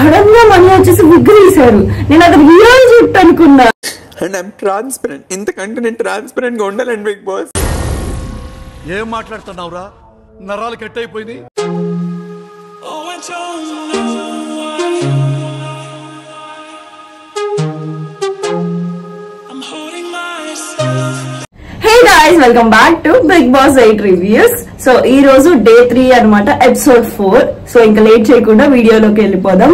Sudden గా money వచ్చేసి wig తీశారు. నేను అది రియల్ జుట్టు అనుకున్నా. And I'm transparent. ఇంతకంటే నేను ట్రాన్స్పరెంట్ గా ఉండాలండి బిగ్ బాస్. ఏం మాట్లాడుతున్నావురా? నరాలు కట్ అయిపోయింది. Hey guys, welcome back to Bigg Boss 8 reviews. So ఈ రోజు డే 3 అనమాట, ఎపిసోడ్ 4. సో ఇంకా లేట్ చేయకుండా వీడియోలోకి వెళ్ళిపోదాం.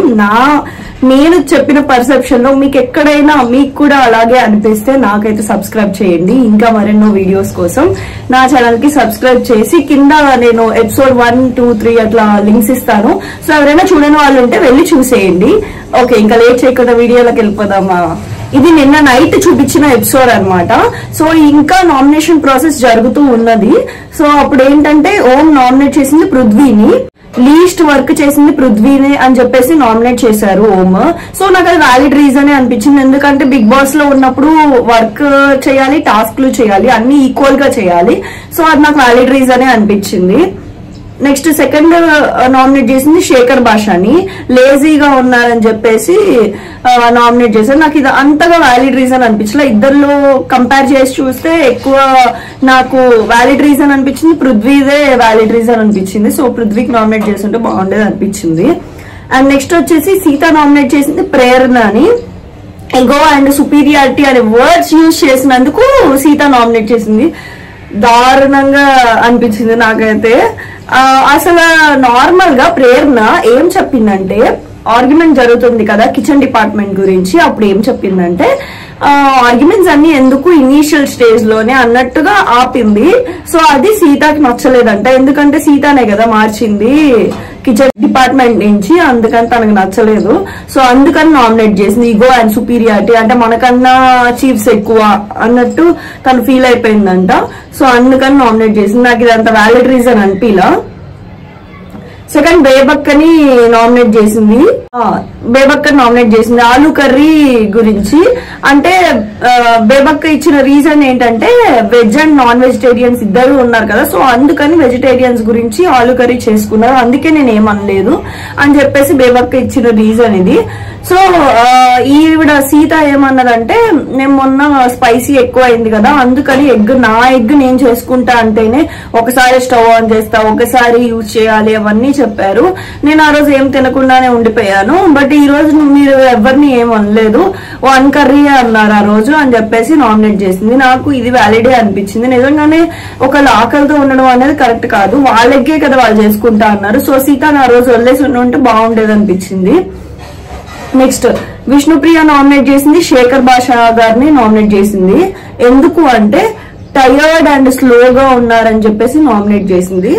నేను చెప్పిన పర్సెప్షన్ లో మీకు ఎక్కడైనా మీకు కూడా అలాగే అనిపిస్తే నాకైతే సబ్స్క్రైబ్ చేయండి. ఇంకా మరెన్నో వీడియోస్ కోసం నా ఛానల్ కి సబ్స్క్రైబ్ చేసి కింద నేను ఎపిసోడ్ 1, 2, 3 అట్లా లింక్స్ ఇస్తాను. సో ఎవరైనా చూడని వాళ్ళు ఉంటే వెళ్ళి చూసేయండి. ఓకే, ఇంకా లేట్ చేయకుండా వీడియోలోకి వెళ్ళిపోదామా. ఇది నిన్న నైట్ చూపించిన ఎపిసోడ్ అనమాట. సో ఇంకా నామినేషన్ ప్రాసెస్ జరుగుతూ ఉన్నది. సో అప్పుడు ఏంటంటే ఓం నామినేట్ చేసింది పృథ్వీని, లీస్ట్ వర్క్ చేసింది పృథ్వీని అని చెప్పేసి నామినేట్ చేశారు ఓం. సో నాకు అది వ్యాలిడ్ రీజనే అనిపించింది. ఎందుకంటే బిగ్ బాస్ లో ఉన్నప్పుడు వర్క్ చేయాలి, టాస్క్లు చేయాలి, అన్ని ఈక్వల్ గా చేయాలి. సో అది నాకు వ్యాలిడ్ రీజనే అనిపించింది. నెక్స్ట్ సెకండ్ నామినేట్ చేసింది శేఖర్ భాషని, లేజీగా ఉన్నారని చెప్పేసి నామినేట్ చేశారు. నాకు ఇది అంతగా వ్యాలిడ్ రీజన్ అనిపించలే. ఇద్దరిలో కంపేర్ చేసి చూస్తే ఎక్కువ నాకు వ్యాలిడ్ రీజన్ అనిపించింది, పృథ్వీదే వ్యాలిడ్ రీజన్ అనిపించింది. సో పృథ్వీకి నామినేట్ చేస్తుంటే బాగుండేది అనిపించింది. అండ్ నెక్స్ట్ వచ్చేసి సీత నామినేట్ చేసింది ప్రేరణ అని. ఎగో అండ్ సుపీరియారిటీ అనే వర్డ్స్ యూజ్ చేసినందుకు సీత నామినేట్ చేసింది. దారుణంగా అనిపించింది నాకైతే. అసలు నార్మల్ గా ప్రేరణ ఏం చెప్పిందంటే, ఆర్గ్యుమెంట్ జరుగుతుంది కదా కిచెన్ డిపార్ట్మెంట్ గురించి, అప్పుడు ఏం చెప్పిందంటే ఆర్గ్యుమెంట్స్ అన్ని ఎందుకు ఇనీషియల్ స్టేజ్ లోనే అన్నట్టుగా ఆపింది. సో అది సీతకి నచ్చలేదంట. ఎందుకంటే సీతానే కదా మార్చింది కిచెన్ డిపార్ట్మెంట్ నుంచి, అందుకని తనకు నచ్చలేదు. సో అందుకని నామినేట్ చేసింది. ఈగో అండ్ సుపీరియారిటీ అంటే మనకన్నా చీఫ్స్ ఎక్కువ అన్నట్టు తను ఫీల్ అయిపోయిందంట. సో అందుకని నామినేట్ చేసింది. నాకు ఇదంత వ్యాలిడ్ రీజన్ అనిపిలా. సెకండ్ బేబక్కని నామినేట్ చేసింది. ఆలూ కర్రీ గురించి. అంటే బేబక్క ఇచ్చిన రీజన్ ఏంటంటే వెజ్ అండ్ నాన్ వెజిటేరియన్స్ ఇద్దరు ఉన్నారు కదా, సో అందుకని వెజిటేరియన్స్ గురించి ఆలూ కర్రీ చేసుకున్నారు, అందుకే నేను ఏమనలేదు అని చెప్పేసి బేబక్క ఇచ్చిన రీజన్ ఇది. సో ఈవిడ సీత ఏమన్నదంటే, నేను మొన్న స్పైసీ ఎక్కువ అయింది కదా, అందుకని నా ఎగ్ నేను చేసుకుంటా అంటేనే ఒకసారి స్టవ్ ఆన్ చేస్తా, ఒకసారి యూజ్ చేయాలి అవన్నీ చెప్పారు. నేను ఆ రోజు ఏం తినకుండానే ఉండిపోయాను. బట్ ఈ రోజు మీరు ఎవరిని ఏం అనలేదు, 1 కర్రీ అన్నారు ఆ రోజు అని చెప్పేసి నామినేట్ చేసింది. నాకు ఇది వ్యాలిడే అనిపించింది. నిజంగానే ఒకళ్ళు ఆకలితో ఉండడం అనేది కరెక్ట్ కాదు. వాళ్ళకే కదా వాళ్ళు చేసుకుంటా అన్నారు. సో సీత ఆ రోజు వదిలేసి ఉంటే బాగుండేది అనిపించింది. నెక్స్ట్ విష్ణుప్రియ నామినేట్ చేసింది శేఖర్ భాష గారిని నామినేట్ చేసింది. ఎందుకు అంటే టైర్డ్ అండ్ స్లోగా ఉన్నారని చెప్పేసి నామినేట్ చేసింది.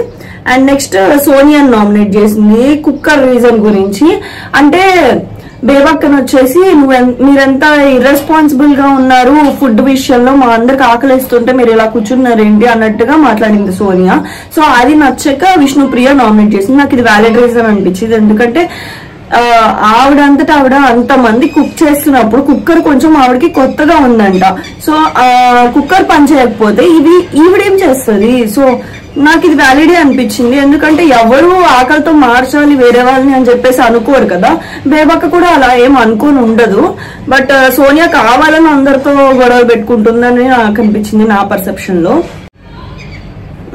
అండ్ నెక్స్ట్ సోనియాని నామినేట్ చేసింది కుక్కర్ రీజన్ గురించి. అంటే బేబక్కను వచ్చేసి మీరెంత ఇర్రెస్పాన్సిబుల్ గా ఉన్నారు ఫుడ్ విషయంలో, మా అందరికి ఆకలిస్తుంటే మీరు ఇలా కూర్చున్నారేంటి అన్నట్టుగా మాట్లాడింది సోనియా. సో అది నచ్చక విష్ణుప్రియ నామినేట్ చేసింది. నాకు ఇది వ్యాలిడ్ రీజన్ అనిపించింది. ఎందుకంటే ఆవిడంతటా ఆవిడ అంతమంది కుక్ చేస్తున్నప్పుడు కుక్కర్ కొంచెం ఆవిడకి కొత్తగా ఉందంట. సో కుక్కర్ పని చేయకపోతే ఈవిడేం చేస్తుంది. సో నాకు ఇది వ్యాలిడే అనిపించింది. ఎందుకంటే ఎవరు ఆకలితో మార్చాలి వేరే వాళ్ళని అని చెప్పేసి అనుకోరు కదా, బేబక్క కూడా అలా ఏం అనుకోని ఉండదు. బట్ సోనియా కావాలని అందరితో గొడవ పెట్టుకుంటుందని నాకు అనిపించింది నా పర్సెప్షన్ లో.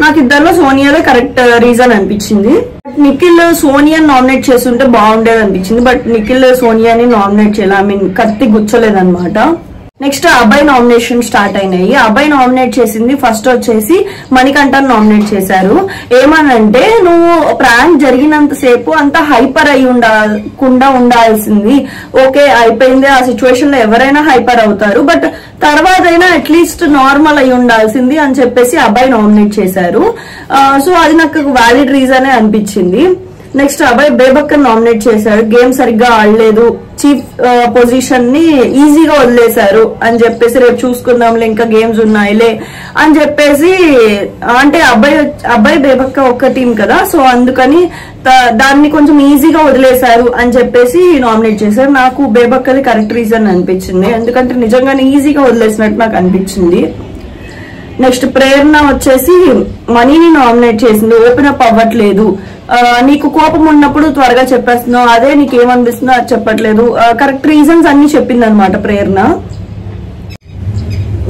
నాకు ఇద్దరిలో సోనియాదే కరెక్ట్ రీజన్ అనిపించింది. నిఖిల్ సోనియాని నామినేట్ చేస్తుంటే బాగుండేది అనిపించింది. బట్ నిఖిల్ సోనియాని నామినేట్ చేయాలి, ఐ మీన్ కత్తి గుచ్చలేదన్నమాట. నెక్స్ట్ అబ్బాయి నామినేషన్ స్టార్ట్ అయినాయి. అబ్బాయి నామినేట్ చేసింది ఫస్ట్ వచ్చేసి మణికంఠన్ నామినేట్ చేశారు. ఏమనంటే, నువ్వు ప్రాంక్ జరిగినంత సేపు అంత హైపర్ అయి ఉండకుండా ఉండాల్సింది. ఓకే అయిపోయింది, ఆ సిచ్యువేషన్ లో ఎవరైనా హైపర్ అవుతారు, బట్ తర్వాత అయినా అట్లీస్ట్ నార్మల్ అయి ఉండాల్సింది అని చెప్పేసి అబ్బాయి నామినేట్ చేశారు. సో అది నాకు వ్యాలిడ్ రీజనే అనిపించింది. నెక్స్ట్ అబ్బాయి బేబక్కని నామినేట్ చేశారు. గేమ్ సరిగ్గా ఆడలేదు, చీఫ్ పొజిషన్ ని ఈజీగా వదిలేశారు అని చెప్పేసి, రేపు చూసుకుందాంలే ఇంకా గేమ్స్ ఉన్నాయిలే అని చెప్పేసి, అంటే అబ్బాయి బేబక్క ఒక్క టీం కదా, సో అందుకని దాన్ని కొంచెం ఈజీగా వదిలేశారు అని చెప్పేసి నామినేట్ చేశారు. నాకు బేబక్కది కరెక్ట్ రీజన్ అనిపించింది. ఎందుకంటే నిజంగానే ఈజీగా వదిలేసినట్టు నాకు అనిపించింది. నెక్స్ట్ ప్రేరణ వచ్చేసి మనీని నామినేట్ చేసింది. ఓపెన్ అప్ అవ్వట్లేదు, నీకు కోపం ఉన్నప్పుడు త్వరగా చెప్పేస్తున్నావు, అదే నీకు ఏమనిపిస్తుందో అది చెప్పట్లేదు, కరెక్ట్ రీజన్స్ అన్ని చెప్పింది అనమాట ప్రేరణ.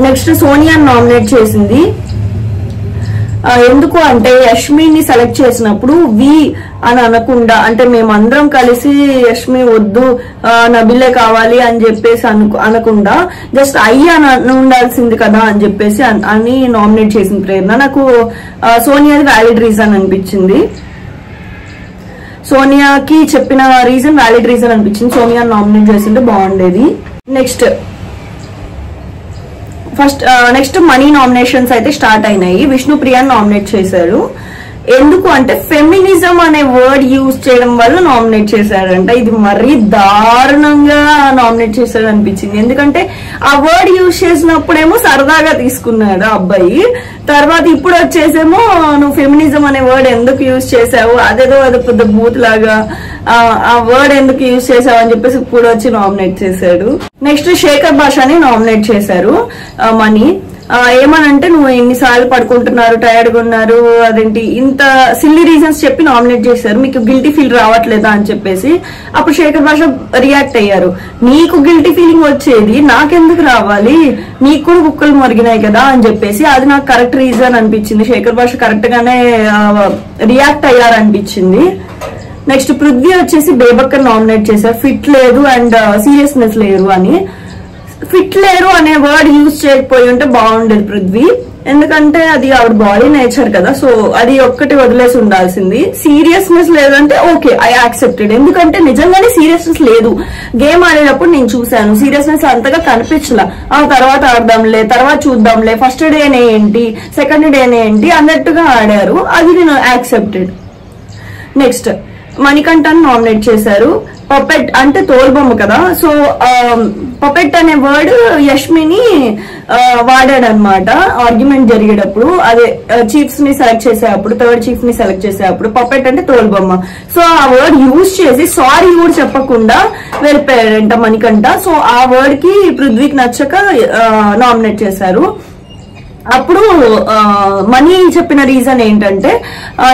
నెక్స్ట్ సోనియా నామినేట్ చేసింది. ఎందుకు అంటే యష్మిని సెలెక్ట్ చేసినప్పుడు వి అని అనకుండా, అంటే మేమందరం కలిసి యష్మి వద్దు నబిలే కావాలి అని చెప్పేసి అనకుండా జస్ట్ అని ఉండాల్సింది కదా అని చెప్పేసి అని నామినేట్ చేసింది ప్రేరణ. నాకు సోనియాది వ్యాలిడ్ రీజన్ అనిపించింది. సోనియాకి చెప్పిన రీజన్ వ్యాలిడ్ రీజన్ అనిపించింది. సోనియా నామినేట్ చేసింటే బాగుండేది. నెక్స్ట్ మనీ నామినేషన్స్ అయితే స్టార్ట్ అయినాయి. విష్ణుప్రియాని నామినేట్ చేశారు. ఎందుకు అంటే ఫెమినిజం అనే వర్డ్ యూజ్ చేయడం వల్ల నామినేట్ చేశారంట. ఇది మరీ దారుణంగా నామినేట్ చేశారు అనిపించింది. ఎందుకంటే ఆ వర్డ్ యూజ్ చేసినప్పుడేమో సరదాగా తీసుకున్నాడు ఆ అబ్బాయి, తర్వాత ఇప్పుడు వచ్చేసేమో నువ్వు ఫెమినిజం అనే వర్డ్ ఎందుకు యూజ్ చేసావు, అదేదో పెద్ద బూత్ లాగా ఆ వర్డ్ ఎందుకు యూజ్ చేసావు అని చెప్పేసి ఇప్పుడు వచ్చి నామినేట్ చేశాడు. నెక్స్ట్ శేఖర్ భాషని నామినేట్ చేశారు మనీ. ఏమనంటే నువ్వు ఎన్నిసార్లు పడుకుంటున్నారు, టైర్డ్ గా ఉన్నారు, అదేంటి ఇంత సిల్లీ రీజన్స్ చెప్పి నామినేట్ చేశారు, మీకు గిల్టీ ఫీల్ రావట్లేదా అని చెప్పేసి. అప్పుడు శేఖర్ భాష రియాక్ట్ అయ్యారు, నీకు గిల్టీ ఫీలింగ్ వచ్చేది నాకెందుకు రావాలి, నీకు కూడా కుక్కలు మరిగినాయి కదా అని చెప్పేసి. అది నాకు కరెక్ట్ రీజన్ అనిపించింది. శేఖర్ భాష కరెక్ట్ గానే రియాక్ట్ అయ్యారు అనిపించింది. నెక్స్ట్ పృథ్వీ వచ్చేసి బేబక్కర్ నామినేట్ చేశారు. ఫిట్ లేదు అండ్ సీరియస్నెస్ లేరు అని. ఫిట్ లేరు అనే వర్డ్ యూజ్ చేయకపోయి ఉంటే బాగుండేది పృథ్వీ, ఎందుకంటే అది ఆవిడ బాడీ నేచర్ కదా, సో అది ఒక్కటి వదిలేసి ఉండాల్సింది. సీరియస్నెస్ లేదంటే ఓకే, ఐ యాక్సెప్టెడ్. ఎందుకంటే నిజంగానే సీరియస్నెస్ లేదు. గేమ్ ఆడేటప్పుడు నేను చూశాను, సీరియస్నెస్ అంతగా కనిపించలా. ఆ తర్వాత ఆడదాంలే, తర్వాత చూద్దాంలే, ఫస్ట్ డేనే ఏంటి సెకండ్ డేనే ఏంటి అన్నట్టుగా ఆడారు. అది నేను యాక్సెప్టెడ్. నెక్స్ట్ మణికంఠన్ నామినేట్ చేశారు. పపెట్ అంటే తోలుబొమ్మ కదా, సో పపెట్ అనే వర్డ్ యష్మిని వాడాడనమాట ఆర్గ్యుమెంట్ జరిగేటప్పుడు. అదే చీఫ్స్ ని సెలెక్ట్ చేసేటప్పుడు, థర్డ్ చీఫ్ ని సెలెక్ట్ చేసేటప్పుడు పపెట్ అంటే తోలుబొమ్మ. సో ఆ వర్డ్ యూజ్ చేసి సారీ కూడా చెప్పకుండా వెళ్ళిపోయాడంట మణికంఠ. సో ఆ వర్డ్ కి పృథ్వీకి నచ్చక నామినేట్ చేశారు. అప్పుడు మనీ చెప్పిన రీజన్ ఏంటంటే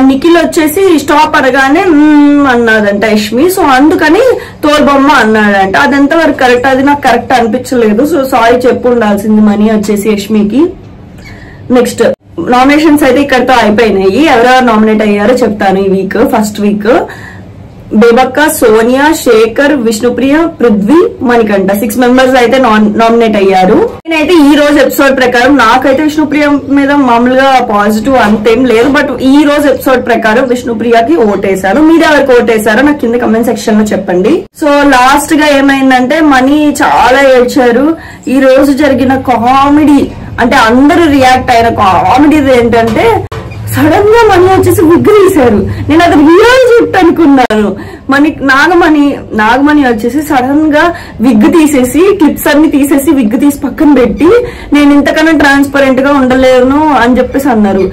నిఖిల్ వచ్చేసి స్టాప్ అనగానే అన్నదంట యష్మి, సో అందుకని తోలుబొమ్మ అన్నాడంట. అది ఎంతవరకు కరెక్ట్, అది నాకు కరెక్ట్ అనిపించలేదు. సో సారీ చెప్పు ఉండాల్సింది మనీ వచ్చేసి యష్మికి. నెక్స్ట్ నామినేషన్స్ అయితే ఇక్కడతో అయిపోయినాయి. ఎవరెవరు నామినేట్ అయ్యారో చెప్తాను. ఈ week first week Bebakka, Sonia, Shekhar, Vishnupriya, Prithvi, Manikanta 6 members అయితే నామినేట్ అయ్యారు. నేనైతే ఈ రోజు ఎపిసోడ్ ప్రకారం నాకైతే విష్ణుప్రియ మీద మామూలుగా పాజిటివ్ అంతేం లేదు, బట్ ఈ రోజు ఎపిసోడ్ ప్రకారం విష్ణుప్రియకి ఓటేశాను. మీరు ఎవరికి ఓటేశారో నాకు కింద కమెంట్ సెక్షన్ లో చెప్పండి. సో లాస్ట్ గా ఏమైందంటే మనీ చాలా ఏడ్చారు. ఈ రోజు జరిగిన కామెడీ అంటే అందరూ రియాక్ట్ అయిన కామెడీ ఏంటంటే సడన్ గా మనీ వచ్చేసి విగ్ తీశారు. నేను అది రియల్ జుట్టు అనుకున్నాను. నాగమణి వచ్చేసి సడన్ గా విగ్ తీసేసి క్లిప్స్ అన్ని తీసేసి విగ్ తీసి పక్కన పెట్టి నేను ఇంతకన్నా ట్రాన్స్పరెంట్ గా ఉండలేను అని చెప్పేసి అన్నారు.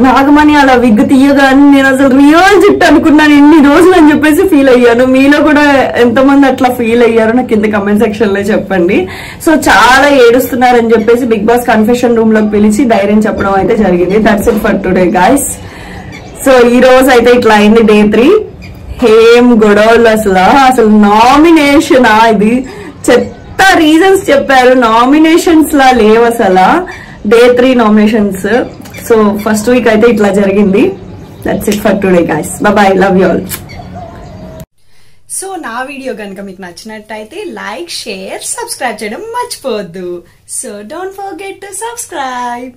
నాగమణి అలా విగ్ తీయగానే నేను అసలు రియల్ జుట్టు అనుకున్నాను ఇన్ని రోజులు అని చెప్పేసి ఫీల్ అయ్యాను. మీలో కూడా ఎంతమంది అట్లా ఫీల్ అయ్యారో నాకు కింద కమెంట్ సెక్షన్ లో చెప్పండి. సో చాలా ఏడుస్తున్నారని చెప్పేసి బిగ్ బాస్ కన్ఫెషన్ రూమ్ లోకి పిలిచి ధైర్యం చెప్పడం అయితే జరిగింది. That's it for today guys. So ఈ రోజు అయితే ఇట్లా అయింది డే 3. ఏం గొడవలు అసలు నామినేషన్ ఇది చెత్త రీజన్స్ చెప్పారు. నామినేషన్స్ లా లేవు అసలు day 3 nominations. So first week అయితే ఇట్లా జరిగింది. That's it for today guys. By, love you all. So నా వీడియో కనుక మీకు నచ్చినట్టయితే లైక్, షేర్, సబ్స్క్రైబ్ చేయడం మర్చిపోవద్దు. So don't forget to subscribe.